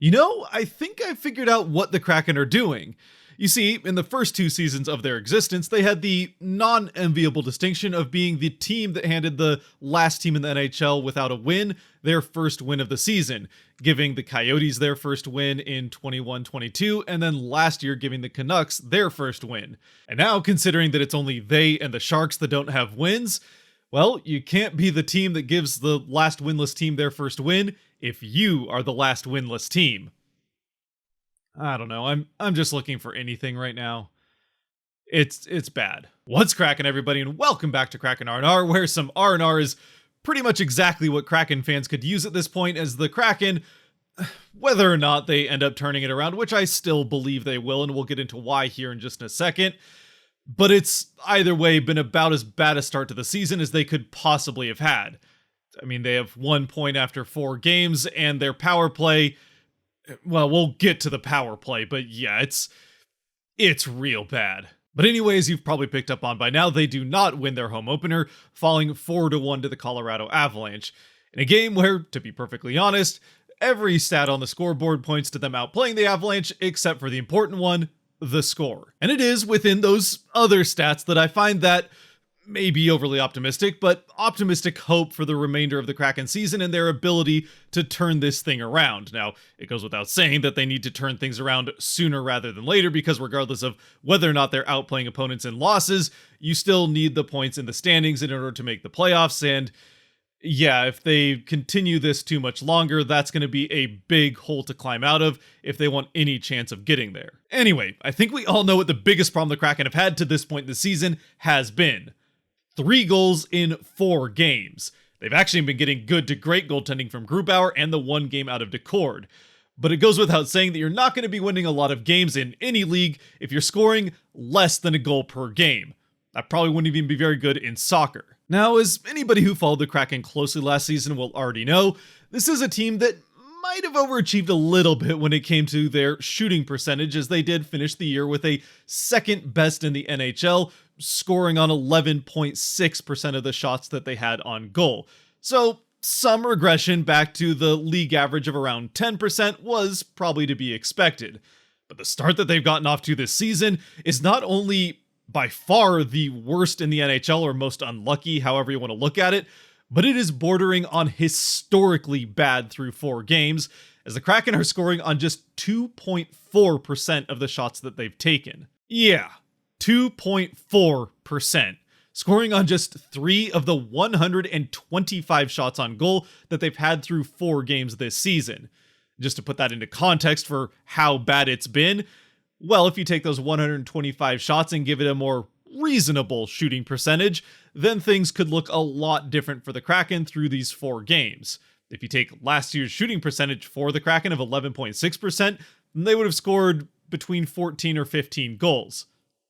I think I figured out what the Kraken are doing. You see, in the first two seasons of their existence, they had the non-enviable distinction of being the team that handed the last team in the NHL without a win their first win of the season, giving the Coyotes their first win in 21-22, and then last year giving the Canucks their first win. And now, considering that it's only they and the Sharks that don't have wins, well, you can't be the team that gives the last winless team their first win if you are the last winless team. I don't know. I'm just looking for anything right now. It's bad. What's cracking, everybody, and welcome back to Kraken R&R, where some R&R is pretty much exactly what Kraken fans could use at this point, as the Kraken, whether or not they end up turning it around, which I still believe they will, and we'll get into why here in just a second. But it's either way been about as bad a start to the season as they could possibly have had. I mean, they have 1 point after 4 games, and their power play, well, we'll get to the power play, but yeah, it's real bad. But anyways, you've probably picked up on by now, they do not win their home opener, falling 4-1 to the Colorado Avalanche. In a game where, to be perfectly honest, every stat on the scoreboard points to them outplaying the Avalanche, except for the important one, the score. And it is within those other stats that I find that maybe overly optimistic, but optimistic hope for the remainder of the Kraken season and their ability to turn this thing around. Now, it goes without saying that they need to turn things around sooner rather than later, because regardless of whether or not they're outplaying opponents in losses, you still need the points in the standings in order to make the playoffs. And yeah, if they continue this too much longer, that's going to be a big hole to climb out of if they want any chance of getting there. Anyway, I think we all know what the biggest problem the Kraken have had to this point in the season has been. 3 goals in 4 games. They've actually been getting good to great goaltending from Grubauer and the 1 game out of Decord. But it goes without saying that you're not going to be winning a lot of games in any league if you're scoring less than a goal per game. That probably wouldn't even be very good in soccer. Now, as anybody who followed the Kraken closely last season will already know, this is a team that might have overachieved a little bit when it came to their shooting percentage, as they did finish the year with a second best in the NHL, scoring on 11.6% of the shots that they had on goal. So some regression back to the league average of around 10% was probably to be expected. But the start that they've gotten off to this season is not only by far the worst in the NHL, or most unlucky, however you want to look at it, but it is bordering on historically bad through 4 games, as the Kraken are scoring on just 2.4% of the shots that they've taken. Yeah, 2.4%. Scoring on just 3 of the 125 shots on goal that they've had through 4 games this season. Just to put that into context for how bad it's been, well, if you take those 125 shots and give it a more reasonable shooting percentage, then things could look a lot different for the Kraken through these 4 games. If you take last year's shooting percentage for the Kraken of 11.6%, then they would have scored between 14 or 15 goals.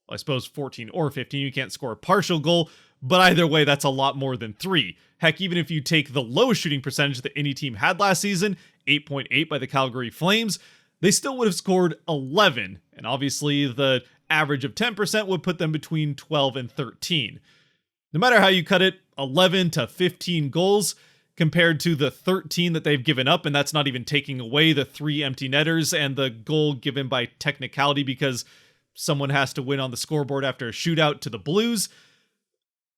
Well, I suppose 14 or 15, you can't score a partial goal, but either way, that's a lot more than 3. Heck, even if you take the lowest shooting percentage that any team had last season, 8.8 by the Calgary Flames, they still would have scored 11, and obviously the average of 10% would put them between 12 and 13. No matter how you cut it, 11 to 15 goals compared to the 13 that they've given up, and that's not even taking away the 3 empty netters and the goal given by technicality because someone has to win on the scoreboard after a shootout to the Blues,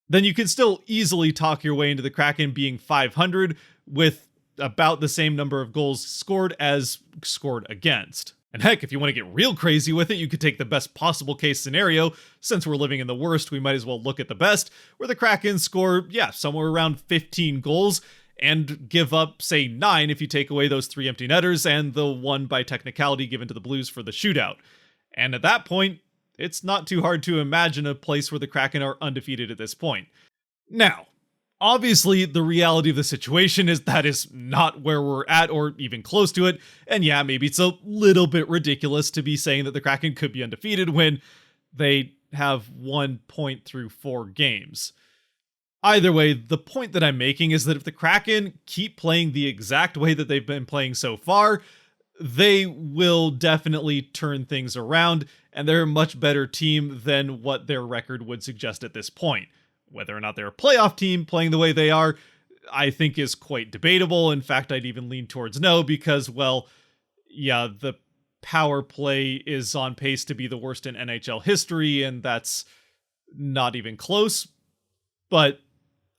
then you can still easily talk your way into the Kraken being 500 with about the same number of goals scored as scored against. And heck, if you want to get real crazy with it, you could take the best possible case scenario. Since we're living in the worst, we might as well look at the best, where the Kraken score, somewhere around 15 goals and give up, say, 9 if you take away those 3 empty netters and the 1 by technicality given to the Blues for the shootout. And at that point, it's not too hard to imagine a place where the Kraken are undefeated at this point. Now, obviously, the reality of the situation is that is not where we're at or even close to it. And yeah, maybe it's a little bit ridiculous to be saying that the Kraken could be undefeated when they have 1 point through 4 games. Either way, the point that I'm making is that if the Kraken keep playing the exact way that they've been playing so far, they will definitely turn things around, and they're a much better team than what their record would suggest at this point. Whether or not they're a playoff team playing the way they are, I think is quite debatable. In fact, I'd even lean towards no, because, well, yeah, the power play is on pace to be the worst in NHL history, and that's not even close. But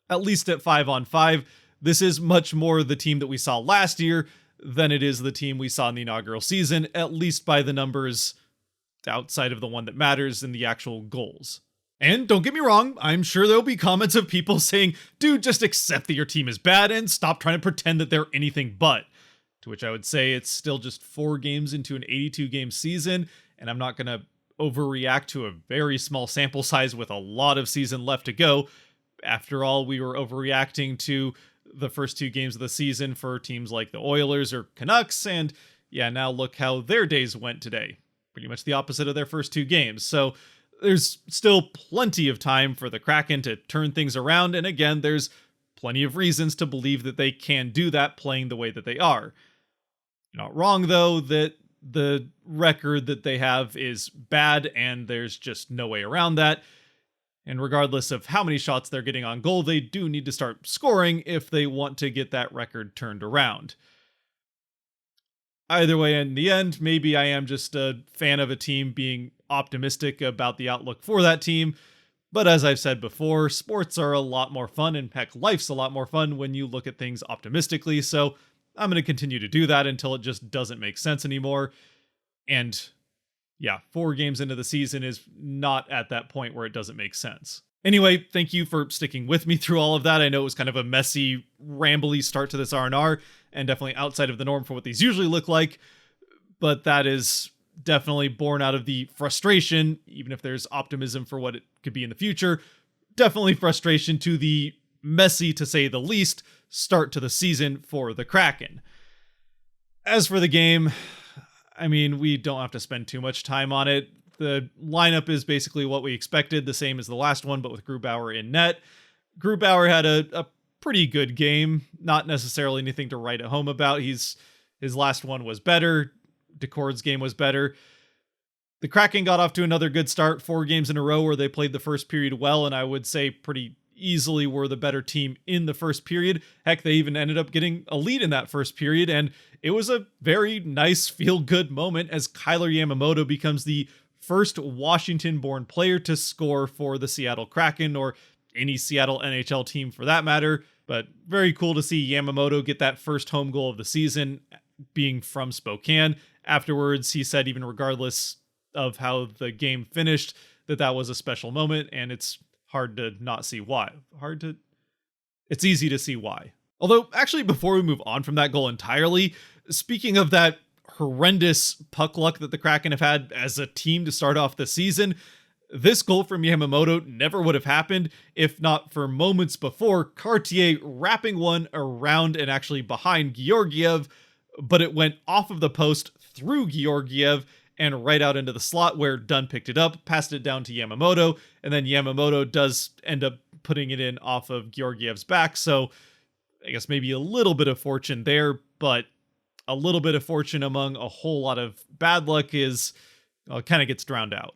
at least at 5-on-5, this is much more the team that we saw last year than it is the team we saw in the inaugural season, at least by the numbers outside of the one that matters in the actual goals. And don't get me wrong, I'm sure there'll be comments of people saying, dude, just accept that your team is bad and stop trying to pretend that they're anything but. To which I would say it's still just 4 games into an 82-game season, and I'm not going to overreact to a very small sample size with a lot of season left to go. After all, we were overreacting to the first 2 games of the season for teams like the Oilers or Canucks, and yeah, now look how their days went today. Pretty much the opposite of their first 2 games. So there's still plenty of time for the Kraken to turn things around, and again, there's plenty of reasons to believe that they can do that playing the way that they are. Not wrong, though, that the record that they have is bad, and there's just no way around that. And regardless of how many shots they're getting on goal, they do need to start scoring if they want to get that record turned around. Either way, in the end, maybe I am just a fan of a team being optimistic about the outlook for that team. But as I've said before, sports are a lot more fun, and heck, life's a lot more fun when you look at things optimistically. So I'm going to continue to do that until it just doesn't make sense anymore. And yeah, 4 games into the season is not at that point where it doesn't make sense. Anyway, thank you for sticking with me through all of that. I know it was kind of a messy, rambly start to this R&R, and definitely outside of the norm for what these usually look like, but that is definitely born out of the frustration, even if there's optimism for what it could be in the future, definitely frustration to the messy, to say the least, start to the season for the Kraken. As for the game, I mean, we don't have to spend too much time on it. The lineup is basically what we expected, the same as the last one, but with Grubauer in net. Grubauer had a pretty good game, not necessarily anything to write home about. His last one was better. Decord's game was better. The Kraken got off to another good start, 4 games in a row where they played the first period well, and I would say pretty easily were the better team in the first period. Heck, they even ended up getting a lead in that first period, and it was a very nice feel-good moment as Kyler Yamamoto becomes the first Washington-born player to score for the Seattle Kraken, or any Seattle NHL team for that matter. But very cool to see Yamamoto get that first home goal of the season, being from Spokane. Afterwards, he said even regardless of how the game finished, that was a special moment, and it's hard to not see why. It's easy to see why. Although, actually, before we move on from that goal entirely, speaking of that horrendous puck luck that the Kraken have had as a team to start off the season, this goal from Yamamoto never would have happened if not for moments before Cartier wrapping one around and actually behind Georgiev, but it went off of the post through Georgiev and right out into the slot where Dunn picked it up, passed it down to Yamamoto, and then Yamamoto does end up putting it in off of Georgiev's back. So I guess maybe a little bit of fortune there, but a little bit of fortune among a whole lot of bad luck is, well, it kind of gets drowned out.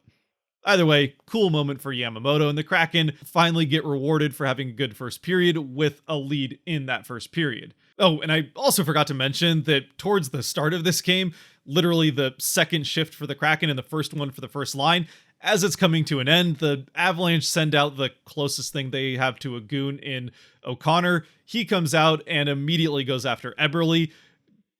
Either way, cool moment for Yamamoto, and the Kraken finally get rewarded for having a good first period with a lead in that first period. Oh, and I also forgot to mention that towards the start of this game, literally the second shift for the Kraken and the first one for the first line, as it's coming to an end, the Avalanche send out the closest thing they have to a goon in O'Connor. He comes out and immediately goes after Eberle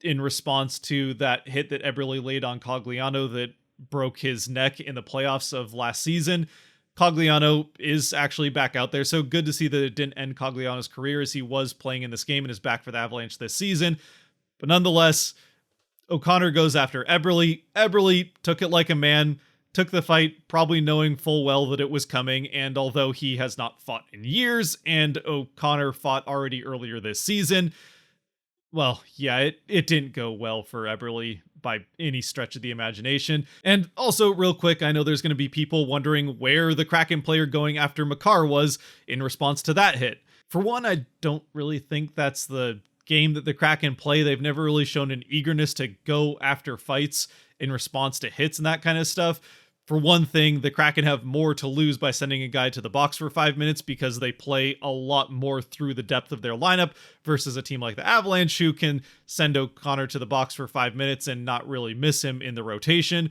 in response to that hit that Eberle laid on Cogliano that broke his neck in the playoffs of last season. Cogliano is actually back out there, so good to see that it didn't end Cogliano's career as he was playing in this game and is back for the Avalanche this season. But nonetheless, O'Connor goes after Eberle. Eberle took it like a man, took the fight, probably knowing full well that it was coming, and although he has not fought in years, and O'Connor fought already earlier this season, well, yeah, it didn't go well for Eberle by any stretch of the imagination. And also, real quick, I know there's going to be people wondering where the Kraken player going after Makar was in response to that hit. For one, I don't really think that's the game that the Kraken play. They've never really shown an eagerness to go after fights in response to hits and that kind of stuff. For one thing, the Kraken have more to lose by sending a guy to the box for 5 minutes because they play a lot more through the depth of their lineup versus a team like the Avalanche who can send O'Connor to the box for 5 minutes and not really miss him in the rotation.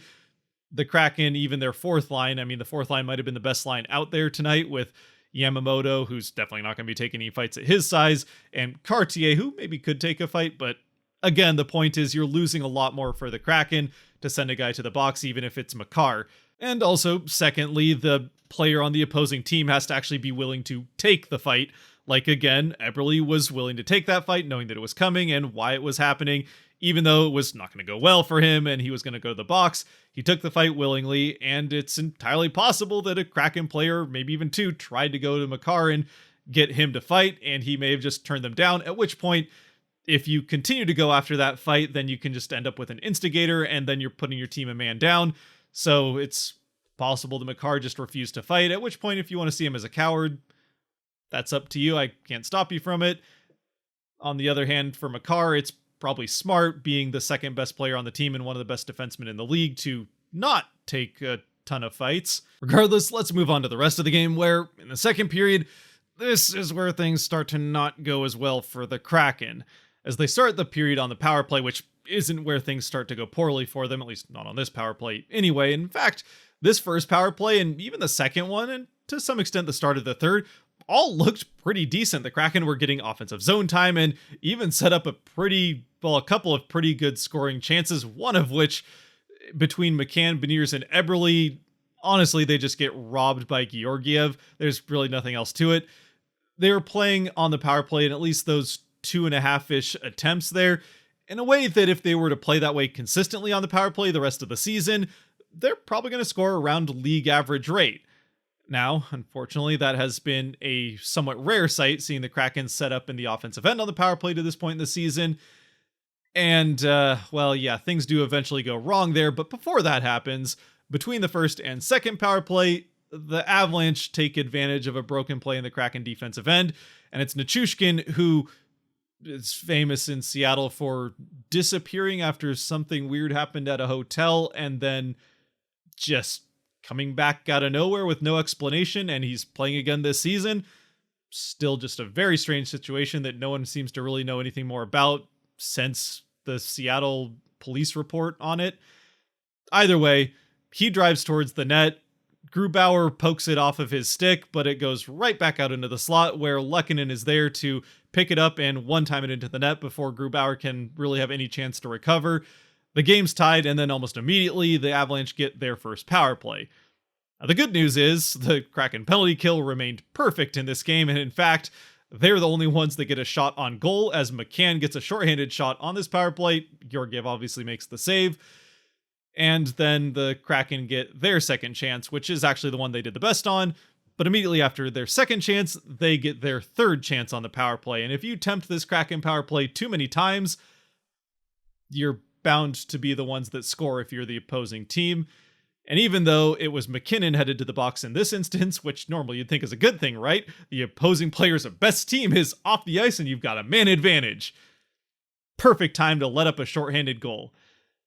The Kraken, even their fourth line, I mean, the fourth line might have been the best line out there tonight with Yamamoto, who's definitely not going to be taking any fights at his size, and Cartier, who maybe could take a fight, but again, the point is you're losing a lot more for the Kraken to send a guy to the box, even if it's Makar. And also, secondly, the player on the opposing team has to actually be willing to take the fight. Like, again, Eberle was willing to take that fight, knowing that it was coming and why it was happening, even though it was not going to go well for him and he was going to go to the box. He took the fight willingly, and it's entirely possible that a Kraken player, maybe even two, tried to go to Makar and get him to fight, and he may have just turned them down, at which point, if you continue to go after that fight, then you can just end up with an instigator, and then you're putting your team a man down. So it's possible that Makar just refused to fight, at which point, if you want to see him as a coward, that's up to you. I can't stop you from it. On the other hand, for Makar, it's probably smart, being the second best player on the team and one of the best defensemen in the league, to not take a ton of fights. Regardless, let's move on to the rest of the game, where in the second period, this is where things start to not go as well for the Kraken. As they start the period on the power play, which isn't where things start to go poorly for them, at least not on this power play anyway. In fact, this first power play and even the second one, and to some extent the start of the third, all looked pretty decent. The Kraken were getting offensive zone time and even set up a couple of pretty good scoring chances, one of which, between McCann, Beniers, and Eberle, honestly, they just get robbed by Georgiev. There's really nothing else to it. They were playing on the power play in at least those 2.5-ish attempts there, in a way that if they were to play that way consistently on the power play the rest of the season, they're probably going to score around league average rate. Now, unfortunately, that has been a somewhat rare sight, seeing the Kraken set up in the offensive end on the power play to this point in the season. And, things do eventually go wrong there, but before that happens, between the first and second power play, the Avalanche take advantage of a broken play in the Kraken defensive end, and it's Nichushkin who is famous in Seattle for disappearing after something weird happened at a hotel and then just coming back out of nowhere with no explanation, and he's playing again this season. Still just a very strange situation that no one seems to really know anything more about since the Seattle police report on it. Either way, he drives towards the net. Grubauer pokes it off of his stick, but it goes right back out into the slot where Lehkonen is there to pick it up and one-time it into the net before Grubauer can really have any chance to recover. The game's tied, and then almost immediately, the Avalanche get their first power play. Now, the good news is the Kraken penalty kill remained perfect in this game, and in fact, they're the only ones that get a shot on goal, as McCann gets a shorthanded shot on this power play. Georgiev obviously makes the save. And then the Kraken get their second chance, which is actually the one they did the best on. But immediately after their second chance, they get their third chance on the power play. And if you tempt this Kraken power play too many times, you're bound to be the ones that score if you're the opposing team. And even though it was McKinnon headed to the box in this instance, which normally you'd think is a good thing, right? The opposing player's best team is off the ice and you've got a man advantage. Perfect time to let up a shorthanded goal.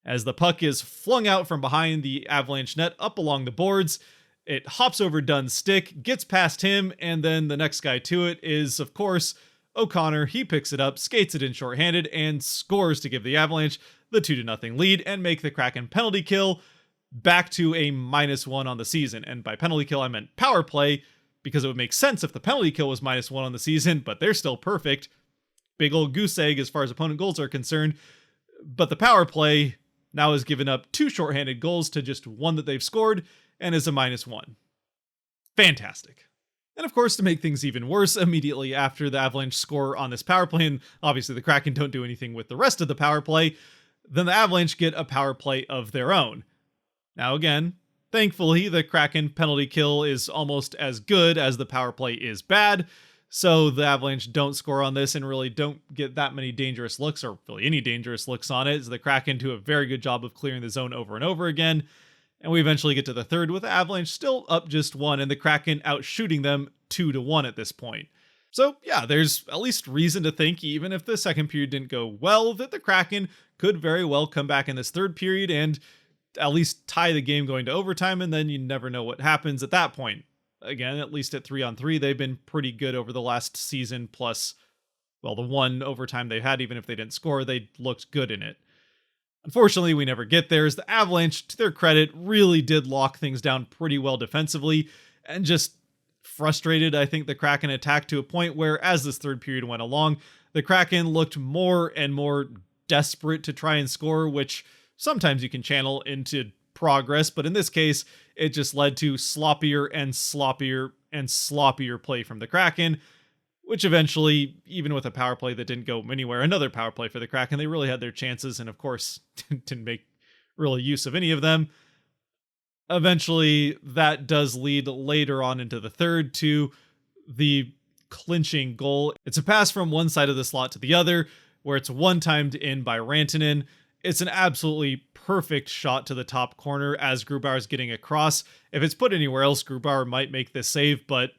As the puck is flung out from behind the Avalanche net up along the boards, it hops over Dunn's stick, gets past him, and then the next guy to it is, of course, O'Connor. He picks it up, skates it in shorthanded, and scores to give the Avalanche the 2-0 lead and make the Kraken penalty kill back to a -1 on the season. And by penalty kill, I meant power play, because it would make sense if the penalty kill was -1 on the season, but they're still perfect. Big old goose egg as far as opponent goals are concerned. But the power play now has given up 2 shorthanded goals to just 1 that they've scored and is a -1. Fantastic. And of course, to make things even worse, immediately after the Avalanche score on this power play, and obviously the Kraken don't do anything with the rest of the power play, then the Avalanche get a power play of their own. Now again, thankfully, the Kraken penalty kill is almost as good as the power play is bad, so the Avalanche don't score on this and really don't get that many dangerous looks, or really any dangerous looks on it, so the Kraken do a very good job of clearing the zone over and over again. And we eventually get to the third with the Avalanche still up just 1 and the Kraken outshooting them 2-1 at this point. So yeah, there's at least reason to think, even if the second period didn't go well, that the Kraken could very well come back in this third period and at least tie the game going to overtime, and then you never know what happens at that point. Again, at least at 3-on-3, they've been pretty good over the last season, plus, well, the one overtime they had, even if they didn't score, they looked good in it. Unfortunately, we never get there, as the Avalanche, to their credit, really did lock things down pretty well defensively, and just frustrated, I think, the Kraken attacked to a point where, as this third period went along, the Kraken looked more and more desperate to try and score, which sometimes you can channel into progress, but in this case, it just led to sloppier and sloppier and sloppier play from the Kraken, which eventually, even with a power play that didn't go anywhere, another power play for the Kraken, they really had their chances, and of course, didn't make really use of any of them. Eventually, that does lead later on into the third to the clinching goal. It's a pass from one side of the slot to the other, where it's one-timed in by Rantanen. It's an absolutely perfect shot to the top corner as Grubauer's getting across. If it's put anywhere else, Grubauer might make this save, but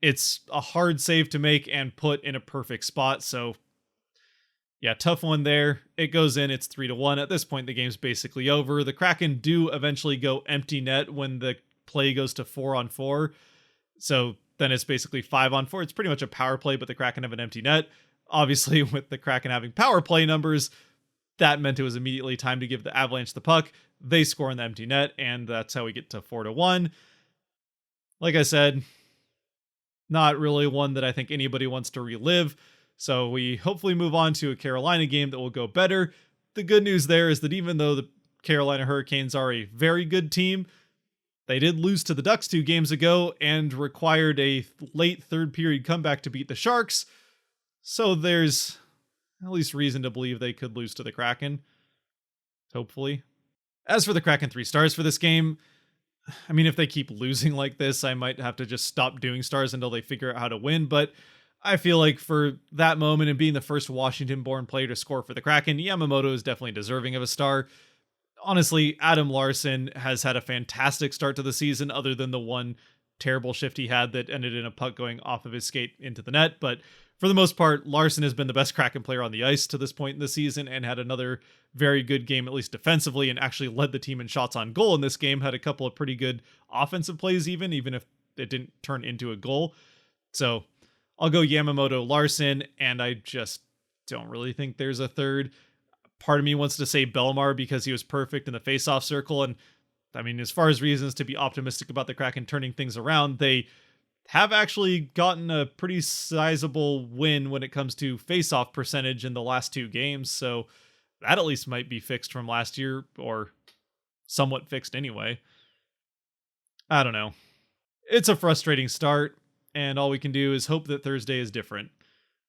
it's a hard save to make and put in a perfect spot. So yeah, tough one there. It goes in, it's 3-1. At this point, the game's basically over. The Kraken do eventually go empty net when the play goes to 4-on-4. So then it's basically 5-on-4. It's pretty much a power play, but the Kraken have an empty net. Obviously, with the Kraken having power play numbers, that meant it was immediately time to give the Avalanche the puck. They score in the empty net, and that's how we get to 4-1. Like I said, not really one that I think anybody wants to relive. So we hopefully move on to a Carolina game that will go better. The good news there is that even though the Carolina Hurricanes are a very good team, they did lose to the Ducks 2 games ago and required a late third period comeback to beat the Sharks. So there's at least reason to believe they could lose to the Kraken. Hopefully. As for the Kraken 3 stars for this game, I mean, if they keep losing like this, I might have to just stop doing stars until they figure out how to win. But I feel like for that moment and being the first Washington-born player to score for the Kraken, Yamamoto is definitely deserving of a star. Honestly, Adam Larsson has had a fantastic start to the season, other than the one terrible shift he had that ended in a puck going off of his skate into the net. But for the most part, Larsson has been the best Kraken player on the ice to this point in the season and had another very good game, at least defensively, and actually led the team in shots on goal in this game. Had a couple of pretty good offensive plays even if it didn't turn into a goal. So I'll go Yamamoto, Larsson, and I just don't really think there's a third. Part of me wants to say Belmar because he was perfect in the face-off circle. And I mean, as far as reasons to be optimistic about the Kraken turning things around, they have actually gotten a pretty sizable win when it comes to face-off percentage in the last 2 games. So that at least might be fixed from last year, or somewhat fixed anyway. I don't know. It's a frustrating start, and all we can do is hope that Thursday is different.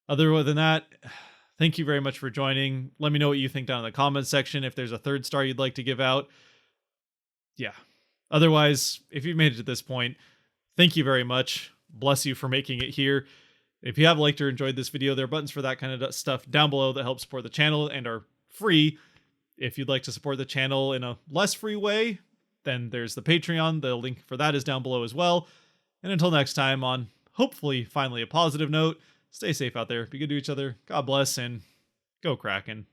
Other than that, thank you very much for joining. Let me know what you think down in the comments section. If there's a third star you'd like to give out. Yeah. Otherwise, if you've made it to this point, thank you very much. Bless you for making it here. If you have liked or enjoyed this video, there are buttons for that kind of stuff down below that help support the channel and are free. If you'd like to support the channel in a less free way, then there's the Patreon. The link for that is down below as well. And until next time, on hopefully finally a positive note, stay safe out there, be good to each other, God bless, and go Kraken.